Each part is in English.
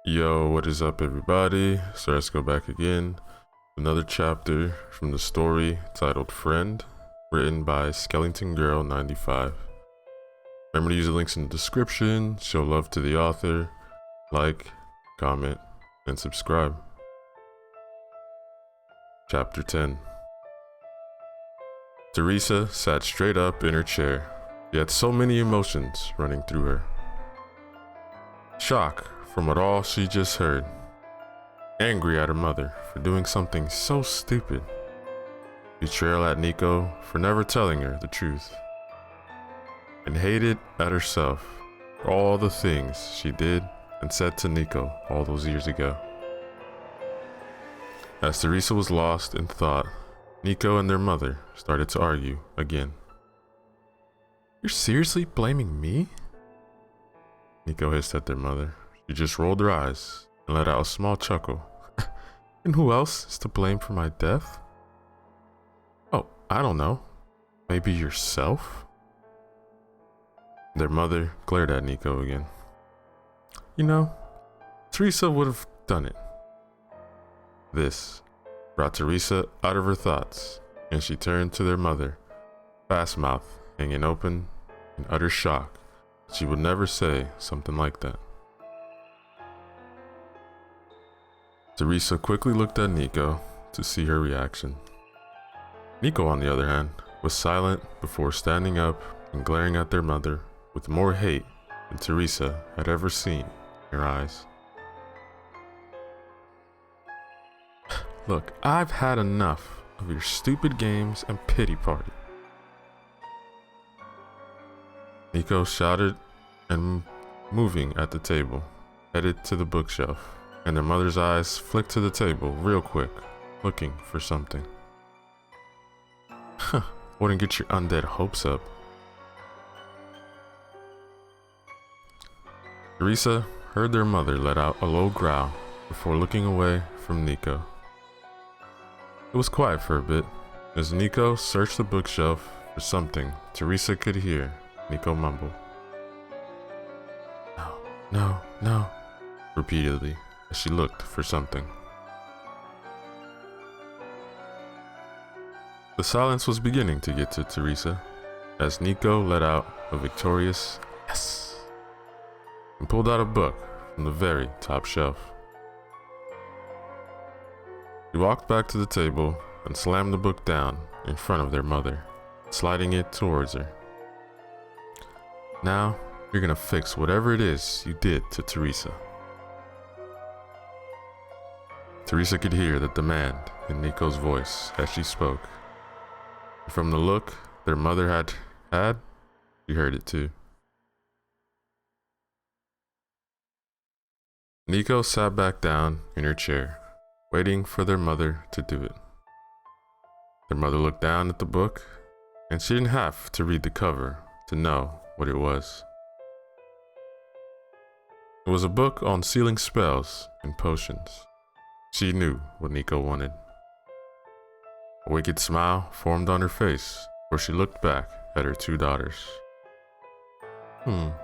Yo, what is up, everybody? So let's go back again. Another chapter from the story titled Friend, written by Skellington Girl 95. Remember to use the links in the description, show love to the author, like, comment, and subscribe. Chapter 10. Teresa sat straight up in her chair. She had so many emotions running through her. Shock from what all she just heard. Angry at her mother for doing something so stupid. Betrayal at Nico for never telling her the truth. And hated at herself for all the things she did and said to Nico all those years ago. As Teresa was lost in thought, Nico and their mother started to argue again. "You're seriously blaming me?" Nico hissed at their mother. She just rolled her eyes and let out a small chuckle. "And who else is to blame for my death?" "Oh, I don't know. Maybe yourself?" Their mother glared at Nico again. "You know, Teresa would have done it." This brought Teresa out of her thoughts, and she turned to their mother, fast mouth hanging open in utter shock. She would never say something like that. Teresa quickly looked at Nico to see her reaction. Nico, on the other hand, was silent before standing up and glaring at their mother with more hate than Teresa had ever seen in her eyes. "Look, I've had enough of your stupid games and pity party." Nico shouted and, moving at the table, headed to the bookshelf, and their mother's eyes flicked to the table real quick, looking for something. "Huh, wouldn't get your undead hopes up." Teresa heard their mother let out a low growl before looking away from Nico. It was quiet for a bit as Nico searched the bookshelf for something Teresa could hear Nico mumble. "No, no, no," repeatedly as she looked for something. The silence was beginning to get to Teresa as Nico let out a victorious "yes" and pulled out a book from the very top shelf. He walked back to the table and slammed the book down in front of their mother, sliding it towards her. "Now, you're gonna fix whatever it is you did to Teresa." Teresa could hear the demand in Nico's voice as she spoke. From the look their mother had, she heard it too. Nico sat back down in her chair, waiting for their mother to do it. Their mother looked down at the book, and she didn't have to read the cover to know what it was. It was a book on sealing spells and potions. She knew what Nico wanted. A wicked smile formed on her face where she looked back at her two daughters. I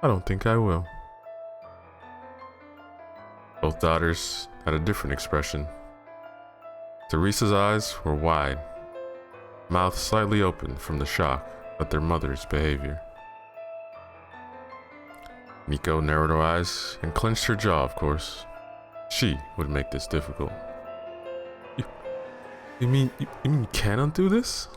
don't think I will." Both daughters had a different expression. Teresa's eyes were wide, mouth slightly open from the shock at their mother's behavior. Nico narrowed her eyes and clenched her jaw, of course. She would make this difficult. You mean you can't undo this?"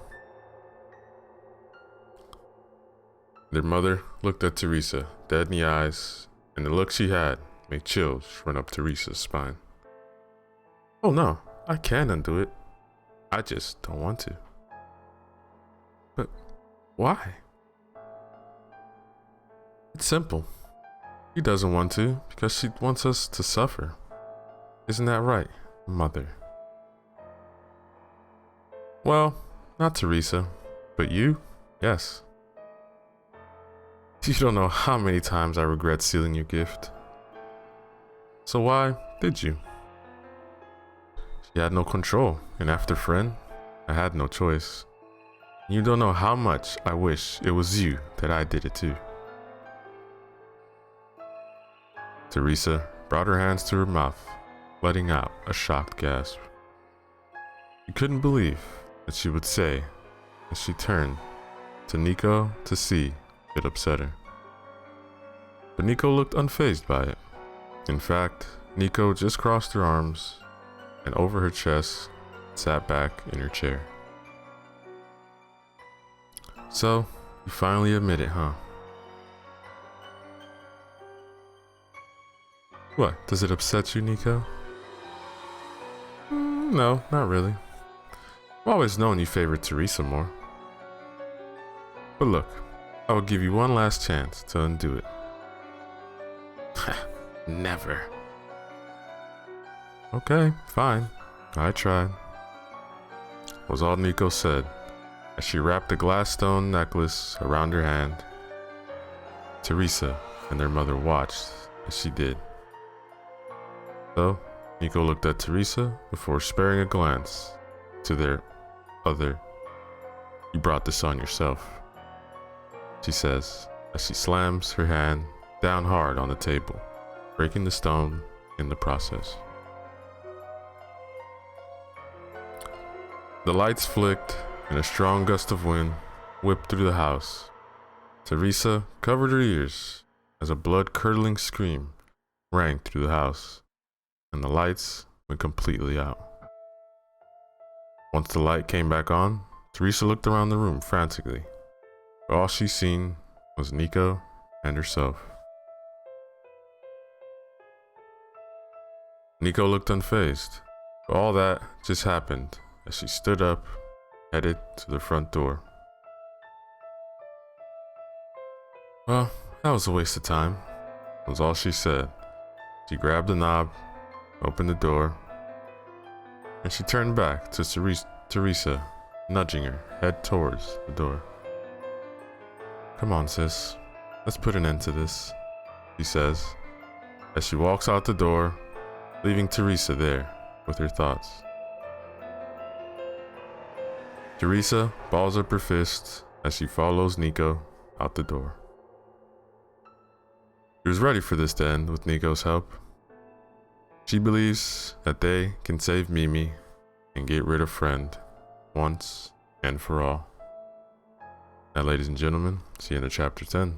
Their mother looked at Teresa, dead in the eyes, and the look she had made chills run up Teresa's spine. "Oh no, I can undo it. I just don't want to." "But why?" "It's simple. She doesn't want to because she wants us to suffer. Isn't that right, Mother?" "Well, not Teresa, but you, yes. You don't know how many times I regret stealing your gift. So why did you?" "She had no control, and after Friend, I had no choice. You don't know how much I wish it was you that I did it to." Teresa brought her hands to her mouth, letting out a shocked gasp. She couldn't believe that she would say as she turned to Nico to see if it upset her. But Nico looked unfazed by it. In fact, Nico just crossed her arms and over her chest sat back in her chair. So, you finally admit it, huh? What, does it upset you, Nico? No, not really. I've always known you favored Teresa more. But look, I will give you one last chance to undo it. Never. Okay, fine. I tried. Was all Nico said as she wrapped a glass stone necklace around her hand. Teresa and their mother watched as she did. So, Nico looked at Teresa before sparing a glance to their other. You brought this on yourself, she says as she slams her hand down hard on the table, breaking the stone in the process. The lights flicked and a strong gust of wind whipped through the house. Teresa covered her ears as a blood-curdling scream rang through the house, and the lights went completely out. Once the light came back on, Teresa looked around the room frantically, but all she seen was Nico and herself. Nico looked unfazed, but all that just happened as she stood up, headed to the front door. Well, that was a waste of time, was all she said. She grabbed the knob, opened the door, and she turned back to Teresa, nudging her head towards the door. Come on, sis, let's put an end to this, she says, as she walks out the door, leaving Teresa there with her thoughts. Teresa balls up her fists as she follows Nico out the door. She was ready for this to end with Nico's help. She believes that they can save Mimi and get rid of Friend once and for all. Now, ladies and gentlemen, see you in chapter 10.